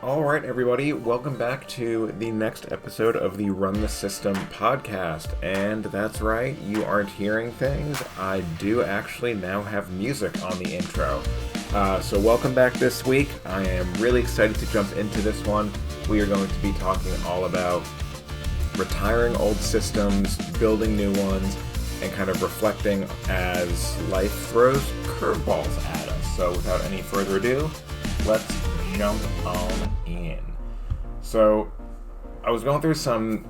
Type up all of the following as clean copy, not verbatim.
All right, everybody, welcome back to the next episode of the Run the System podcast. And that's right, you aren't hearing things. I do actually now have music on the intro. So welcome back this week. I am really excited to jump into this one. We are going to be talking all about retiring old systems, building new ones, and kind of reflecting as life throws curveballs at us. So without any further ado, let's jump on in. So I was going through some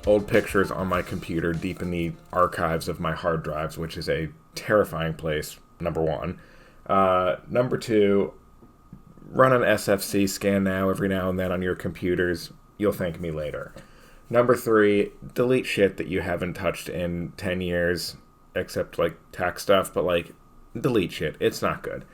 old pictures on my computer deep in the archives of my hard drives, which is a terrifying place, number one. Number two, run an SFC scan every now and then on your computers. You'll thank me later. Number three, delete shit that you haven't touched in 10 years, except like tax stuff, but like delete shit. It's not good.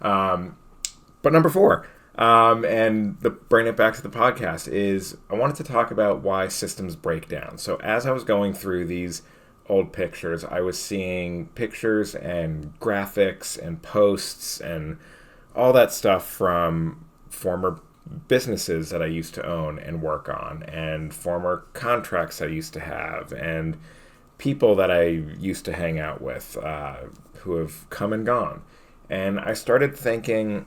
But number four, and bring it back to the podcast, is I wanted to talk about why systems break down. So as I was going through these old pictures, I was seeing pictures and graphics and posts and all that stuff from former businesses that I used to own and work on, and former contracts I used to have, and people that I used to hang out with who have come and gone. And I started thinking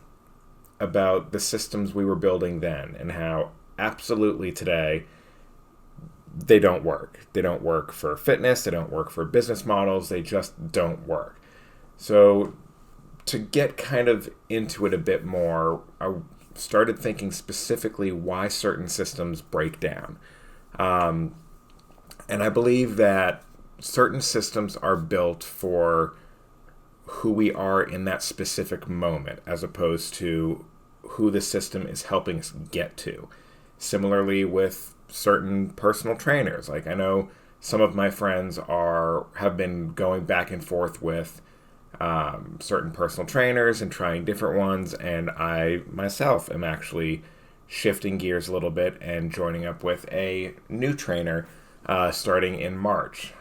about the systems we were building then and how absolutely today they don't work. They don't work for fitness. They don't work for business models. They just don't work. So to get kind of into it a bit more, I started thinking specifically why certain systems break down. And I believe that certain systems are built for who we are in that specific moment, as opposed to who the system is helping us get to. Similarly with certain personal trainers. Like I know some of my friends have been going back and forth with certain personal trainers and trying different ones, and I myself am actually shifting gears a little bit and joining up with a new trainer starting in March.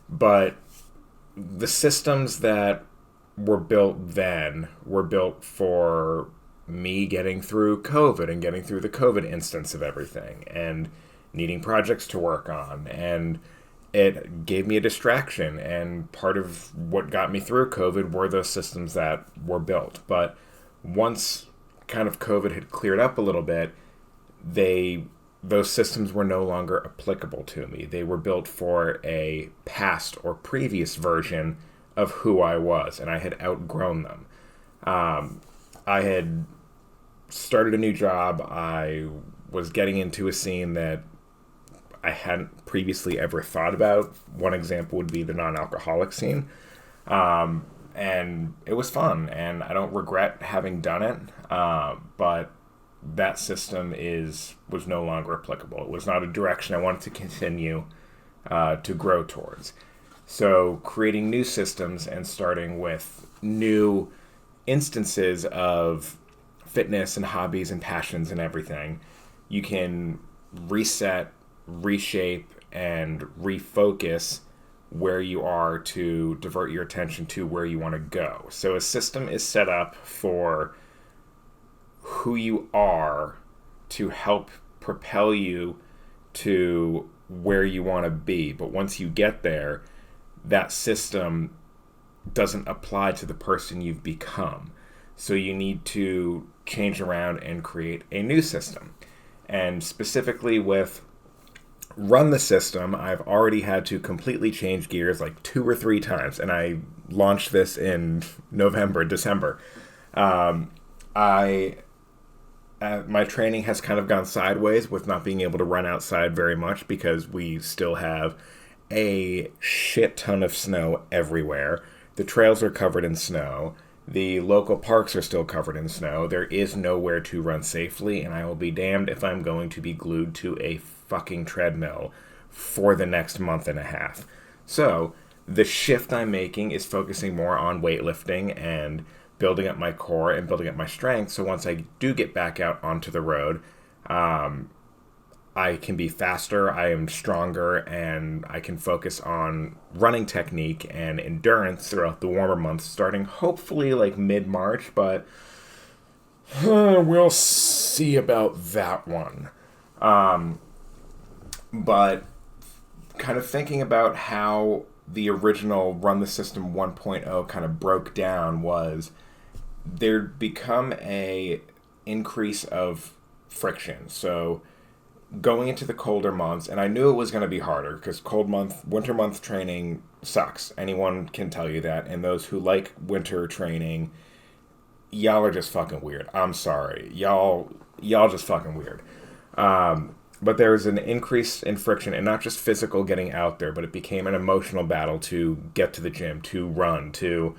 But the systems that were built then were built for me getting through COVID and getting through the COVID instance of everything and needing projects to work on. And it gave me a distraction. And part of what got me through COVID were those systems that were built. But once kind of COVID had cleared up a little bit, those systems were no longer applicable to me. They were built for a past or previous version of who I was, and I had outgrown them. I had started a new job. I was getting into a scene that I hadn't previously ever thought about. One example would be the non-alcoholic scene. And it was fun, and I don't regret having done it, but that system was no longer applicable. It was not a direction I wanted to continue to grow towards. So creating new systems and starting with new instances of fitness and hobbies and passions and everything, you can reset, reshape, and refocus where you are to divert your attention to where you want to go. So a system is set up for who you are to help propel you to where you want to be. But once you get there, that system doesn't apply to the person you've become. So you need to change around and create a new system. And specifically with Run the System, I've already had to completely change gears like 2 or 3 times. And I launched this in December. My training has kind of gone sideways with not being able to run outside very much because we still have a shit ton of snow everywhere. The trails are covered in snow. The local parks are still covered in snow. There is nowhere to run safely, and I will be damned if I'm going to be glued to a fucking treadmill for the next month and a half. So the shift I'm making is focusing more on weightlifting and building up my core and building up my strength. So once I do get back out onto the road, I can be faster, I am stronger, and I can focus on running technique and endurance throughout the warmer months, starting hopefully like mid-March, but We'll see about that one. But kind of thinking about how the original Run the System 1.0 kind of broke down was there'd become a increase of friction. So going into the colder months, and I knew it was going to be harder because winter month training sucks. Anyone can tell you that. And those who like winter training, y'all are just fucking weird. I'm sorry. Y'all just fucking weird. But there was an increase in friction, and not just physical getting out there, but it became an emotional battle to get to the gym, to run, to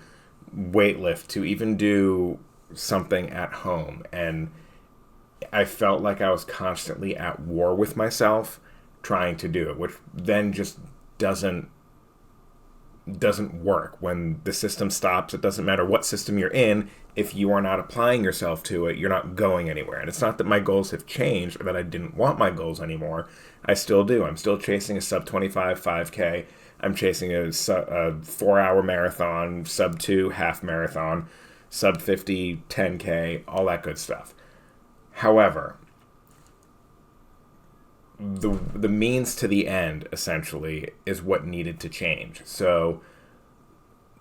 weightlift, to even do something at home. And I felt like I was constantly at war with myself trying to do it, which then just doesn't work. When the system stops, it doesn't matter what system you're in. If you are not applying yourself to it, you're not going anywhere. And it's not that my goals have changed or that I didn't want my goals anymore. I still do. I'm still chasing a sub 25 5K. I'm chasing a 4-hour marathon, sub 2 half marathon, sub 50 10K, all that good stuff. However, the means to the end, essentially, is what needed to change. So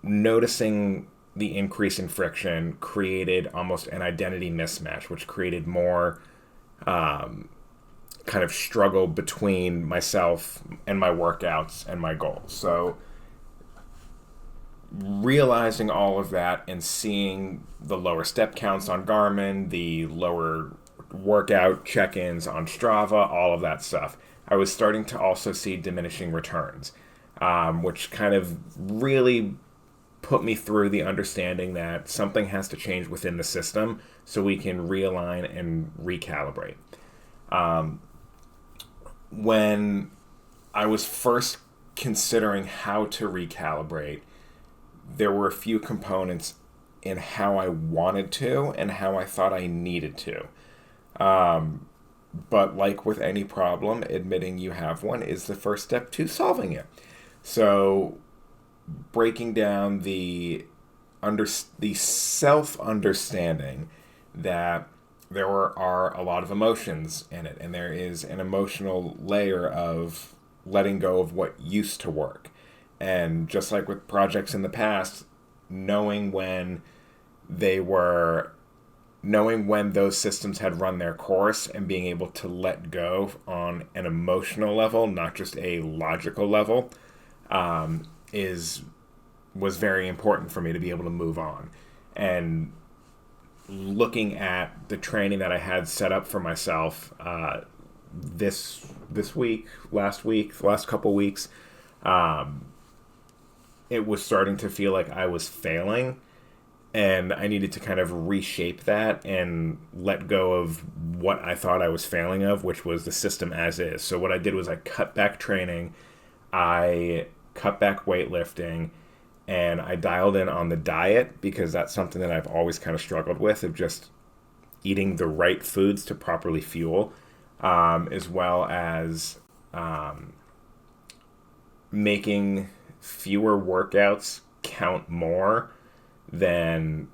noticing the increase in friction created almost an identity mismatch, which created more kind of struggle between myself and my workouts and my goals. So realizing all of that and seeing the lower step counts on Garmin, the lower workout check-ins on Strava, all of that stuff, I was starting to also see diminishing returns, which kind of really put me through the understanding that something has to change within the system so we can realign and recalibrate. When I was first considering how to recalibrate, there were a few components in how I wanted to and how I thought I needed to. But like with any problem, admitting you have one is the first step to solving it. So breaking down the self-understanding that there are a lot of emotions in it, and there is an emotional layer of letting go of what used to work. And just like with projects in the past, knowing when those systems had run their course and being able to let go on an emotional level, not just a logical level, was very important for me to be able to move on. And looking at the training that I had set up for myself this week, the last couple weeks, it was starting to feel like I was failing, and I needed to kind of reshape that and let go of what I thought I was failing of, which was the system as is. So what I did was I cut back training, I cut back weightlifting, and I dialed in on the diet, because that's something that I've always kind of struggled with, of just eating the right foods to properly fuel, as well as making fewer workouts count more than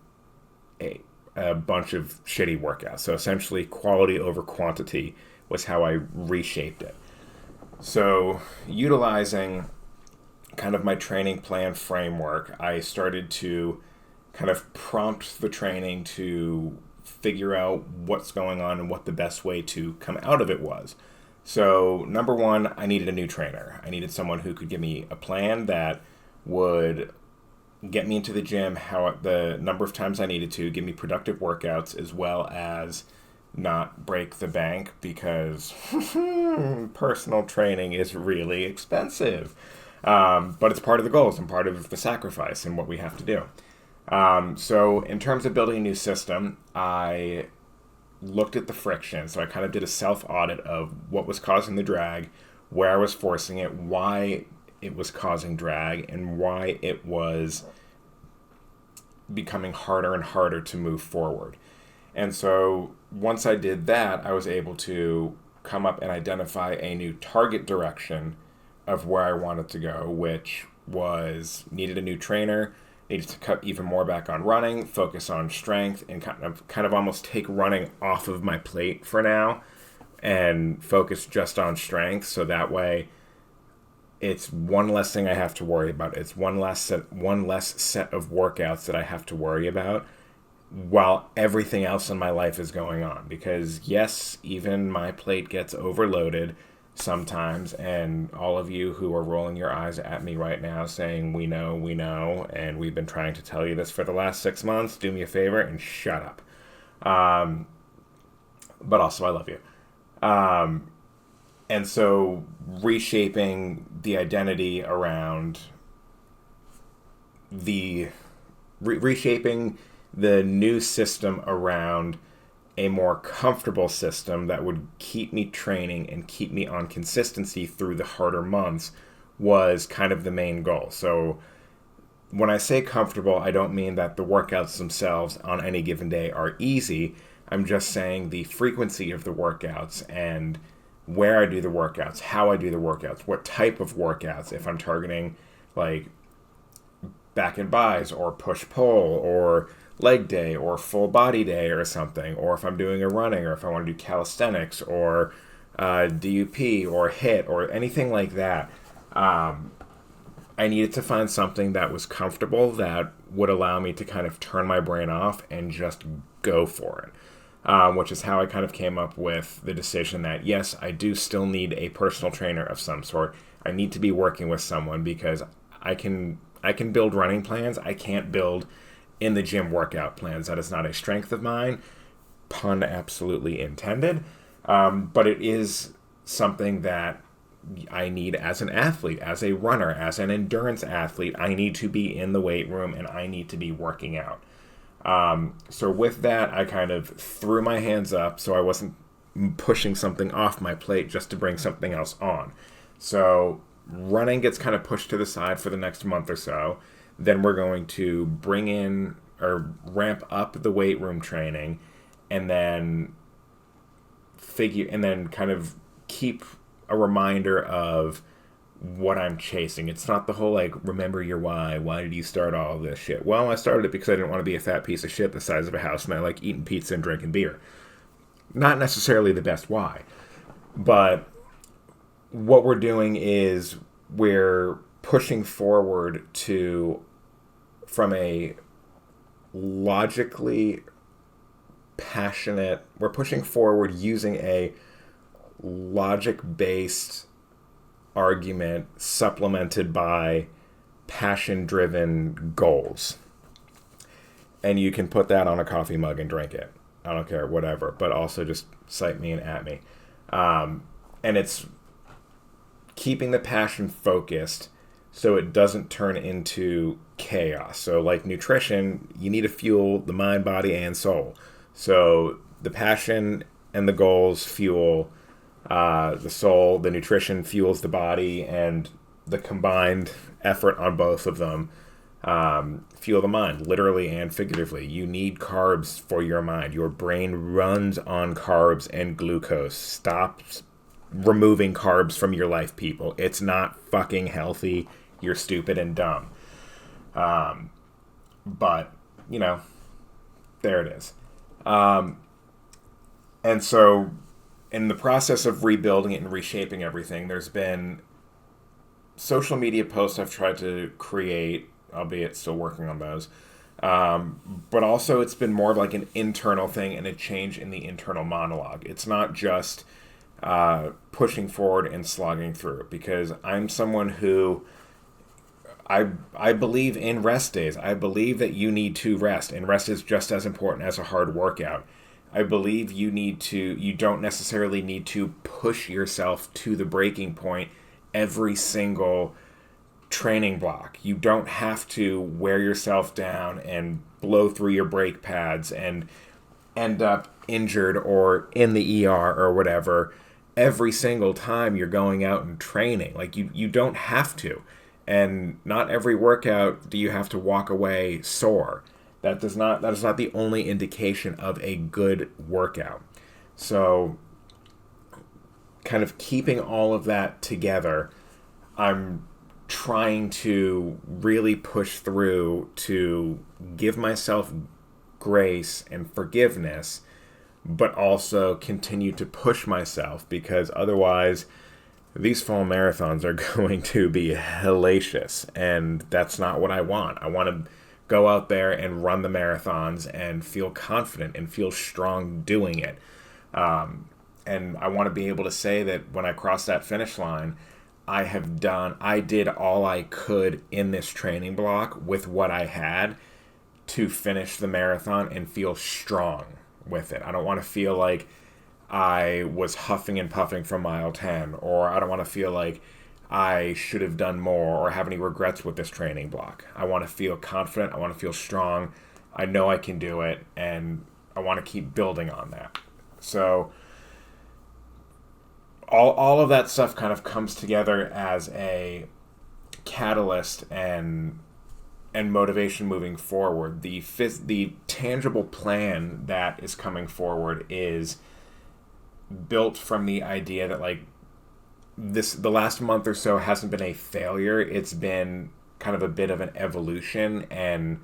a bunch of shitty workouts. So essentially, quality over quantity was how I reshaped it. So utilizing kind of my training plan framework, I started to kind of prompt the training to figure out what's going on and what the best way to come out of it was. So number one, I needed a new trainer. I needed someone who could give me a plan that would get me into the gym the number of times I needed to, give me productive workouts, as well as not break the bank, because personal training is really expensive. But it's part of the goals and part of the sacrifice and what we have to do. So in terms of building a new system, I looked at the friction. So I kind of did a self-audit of what was causing the drag, where I was forcing it, why it was causing drag, and why it was becoming harder and harder to move forward. And so once I did that, I was able to come up and identify a new target direction of where I wanted to go, which was needed a new trainer, need to cut even more back on running, focus on strength, and kind of almost take running off of my plate for now and focus just on strength. So that way it's one less thing I have to worry about. It's one less set of workouts that I have to worry about while everything else in my life is going on. Because yes, even my plate gets overloaded sometimes, and all of you who are rolling your eyes at me right now saying, we know, and we've been trying to tell you this for the last 6 months, do me a favor and shut up. But also, I love you. And so reshaping the identity around reshaping the new system around a more comfortable system that would keep me training and keep me on consistency through the harder months was kind of the main goal. So when I say comfortable, I don't mean that the workouts themselves on any given day are easy. I'm just saying the frequency of the workouts and where I do the workouts, how I do the workouts, what type of workouts, if I'm targeting like back and buys or push-pull or leg day or full body day or something, or if I'm doing a running, or if I want to do calisthenics or DUP or HIIT or anything like that. I needed to find something that was comfortable, that would allow me to kind of turn my brain off and just go for it. Which is how I kind of came up with the decision that, yes, I do still need a personal trainer of some sort. I need to be working with someone because I can build running plans. I can't build in the gym workout plans. That is not a strength of mine. Pun absolutely intended. But it is something that I need as an athlete, as a runner, as an endurance athlete. I need to be in the weight room and I need to be working out. So with that, I kind of threw my hands up so I wasn't pushing something off my plate just to bring something else on. So running gets kind of pushed to the side for the next month or so. Then we're going to bring in or ramp up the weight room training and then kind of keep a reminder of what I'm chasing. It's not the whole like, remember your why. Why did you start all of this shit? Well, I started it because I didn't want to be a fat piece of shit the size of a house, and I like eating pizza and drinking beer. Not necessarily the best why. But what we're doing is we're pushing forward from a logically passionate, we're pushing forward using a logic-based argument supplemented by passion-driven goals. And you can put that on a coffee mug and drink it. I don't care, whatever. But also just cite me and at me. And it's keeping the passion focused so it doesn't turn into chaos. So like nutrition, you need to fuel the mind, body, and soul. So the passion and the goals fuel the soul, the nutrition fuels the body, and the combined effort on both of them fuel the mind, literally and figuratively. You need carbs for your mind. Your brain runs on carbs and glucose. Stop removing carbs from your life, people. It's not fucking healthy. You're stupid and dumb. But, you know, there it is. And so in the process of rebuilding it and reshaping everything, there's been social media posts I've tried to create, albeit still working on those. But also it's been more of like an internal thing and a change in the internal monologue. It's not just pushing forward and slogging through, because I'm someone who I believe in rest days. I believe that you need to rest, and rest is just as important as a hard workout. I believe you don't necessarily need to push yourself to the breaking point every single training block. You don't have to wear yourself down and blow through your brake pads and end up injured or in the ER or whatever every single time you're going out and training. Like you don't have to. And not every workout do you have to walk away sore. That is not the only indication of a good workout. So kind of keeping all of that together, I'm trying to really push through to give myself grace and forgiveness, but also continue to push myself, because otherwise these fall marathons are going to be hellacious, and that's not what I want. I want to go out there and run the marathons and feel confident and feel strong doing it. And I want to be able to say that when I cross that finish line, I did all I could in this training block with what I had to finish the marathon and feel strong with it. I don't want to feel like I was huffing and puffing from mile 10, or I don't want to feel like I should have done more or have any regrets with this training block. I want to feel confident. I want to feel strong. I know I can do it, and I want to keep building on that. So all of that stuff kind of comes together as a catalyst and motivation moving forward. The tangible plan that is coming forward is built from the idea that, like, the last month or so hasn't been a failure. It's been kind of a bit of an evolution, and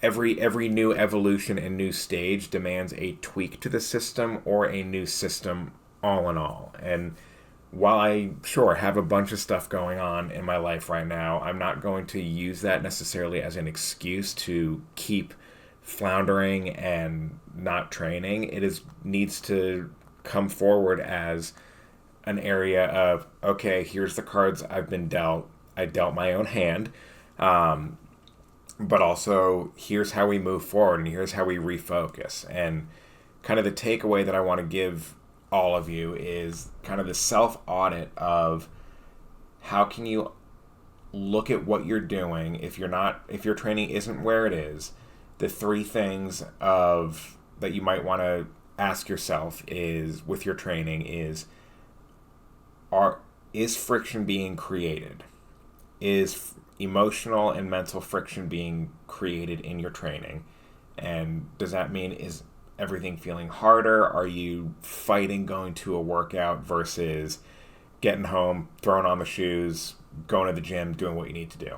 every new evolution and new stage demands a tweak to the system or a new system all in all. And while I sure have a bunch of stuff going on in my life right now, I'm not going to use that necessarily as an excuse to keep floundering and not training. Needs to come forward as an area of, okay, here's the cards I've been dealt. I dealt my own hand, but also here's how we move forward, and here's how we refocus. And kind of the takeaway that I want to give all of you is kind of the self-audit of how can you look at what you're doing if your training isn't where it is. The three things that you might want to ask yourself is with your training is friction being created? Is emotional and mental friction being created in your training? And does that mean is everything feeling harder? Are you fighting going to a workout versus getting home, throwing on the shoes, going to the gym, doing what you need to do?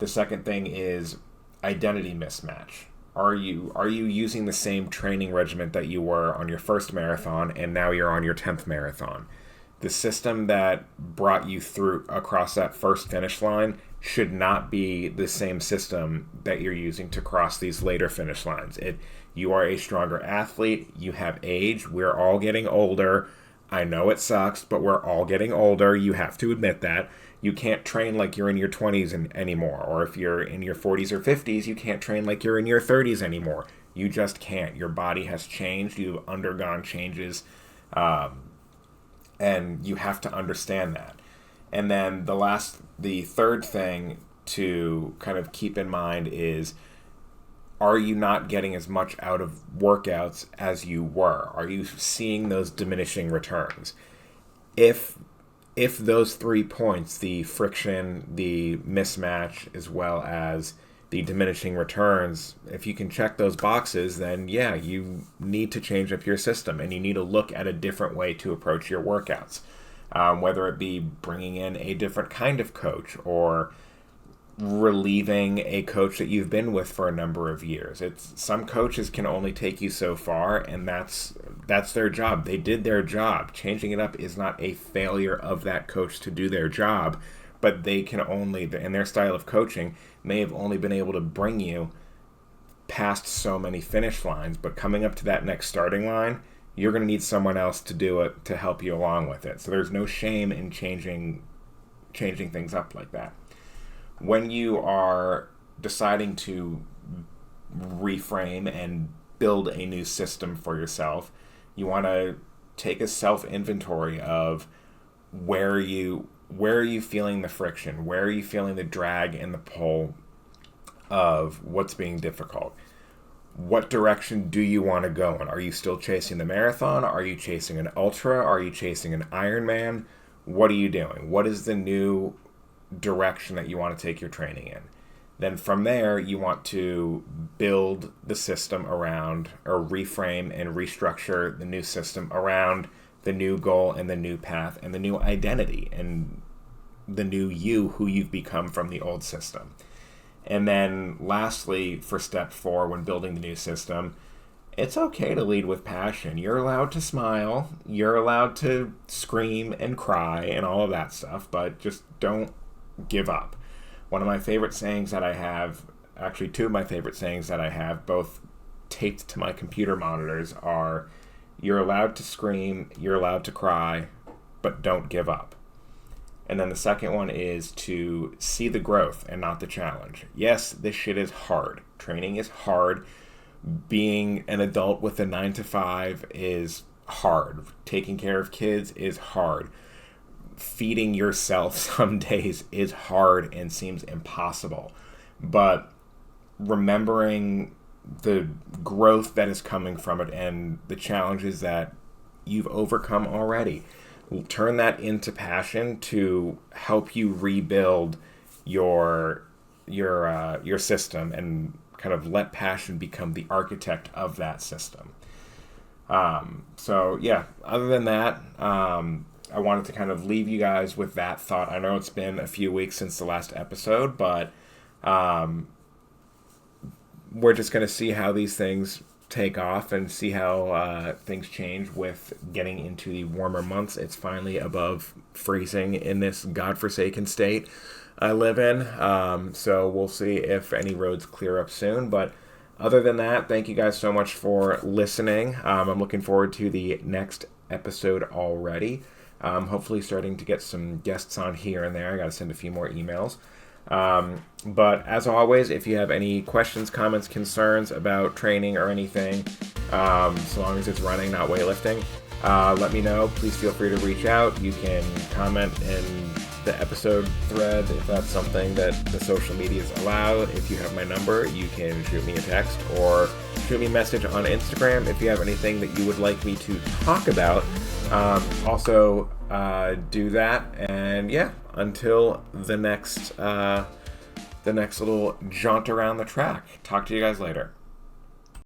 The second thing is identity mismatch. Are you using the same training regimen that you were on your first marathon and now you're on your 10th marathon? The system that brought you through across that first finish line should not be the same system that you're using to cross these later finish lines. You are a stronger athlete. You have age. We're all getting older. I know it sucks, but we're all getting older. You have to admit that. You can't train like you're in your 20s anymore. Or if you're in your 40s or 50s, you can't train like you're in your 30s anymore. You just can't. Your body has changed. You've undergone changes. And you have to understand that. And then the third thing to kind of keep in mind is, are you not getting as much out of workouts as you were? Are you seeing those diminishing returns? If those 3 points, the friction, the mismatch, as well as the diminishing returns, if you can check those boxes, then yeah, you need to change up your system, and you need to look at a different way to approach your workouts. Whether it be bringing in a different kind of coach or relieving a coach that you've been with for a number of years. Some coaches can only take you so far, and that's their job. They did their job. Changing it up is not a failure of that coach to do their job, but they can only, in their style of coaching, may have only been able to bring you past so many finish lines, but coming up to that next starting line, you're going to need someone else to do it to help you along with it. So there's no shame in changing things up like that. When you are deciding to reframe and build a new system for yourself, you want to take a self-inventory of where are you feeling the friction? Where are you feeling the drag and the pull of what's being difficult? What direction do you want to go in? Are you still chasing the marathon? Are you chasing an ultra? Are you chasing an Ironman? What are you doing? What is the new direction that you want to take your training in? Then from there, you want to build the system around, or reframe and restructure the new system around the new goal and the new path and the new identity. And the new you, who you've become from the old system. And then lastly, for step 4, when building the new system, it's okay to lead with passion. You're allowed to smile, you're allowed to scream and cry and all of that stuff, but just don't give up. One of my favorite sayings that I have, actually 2 of my favorite sayings that I have, both taped to my computer monitors, are, you're allowed to scream, you're allowed to cry, but don't give up. And then the second one is to see the growth and not the challenge. Yes, this shit is hard. Training is hard. Being an adult with a 9-to-5 is hard. Taking care of kids is hard. Feeding yourself some days is hard and seems impossible. But remembering the growth that is coming from it and the challenges that you've overcome already, turn that into passion to help you rebuild your system, and kind of let passion become the architect of that system. So yeah, other than that, I wanted to kind of leave you guys with that thought. I know it's been a few weeks since the last episode, but we're just going to see how these things take off and see how things change with getting into the warmer months. It's finally above freezing in this godforsaken state I live in. So we'll see if any roads clear up soon. But other than that, thank you guys so much for listening. I'm looking forward to the next episode already. Hopefully starting to get some guests on here and there. I got to send a few more emails. But as always, if you have any questions, comments, concerns about training or anything, so long as it's running, not weightlifting, let me know. Please feel free to reach out. You can comment in the episode thread if that's something that the social medias allow. If you have my number, you can shoot me a text or shoot me a message on Instagram if you have anything that you would like me to talk about. Also do that, and yeah, until the next little jaunt around the track. Talk to you guys later.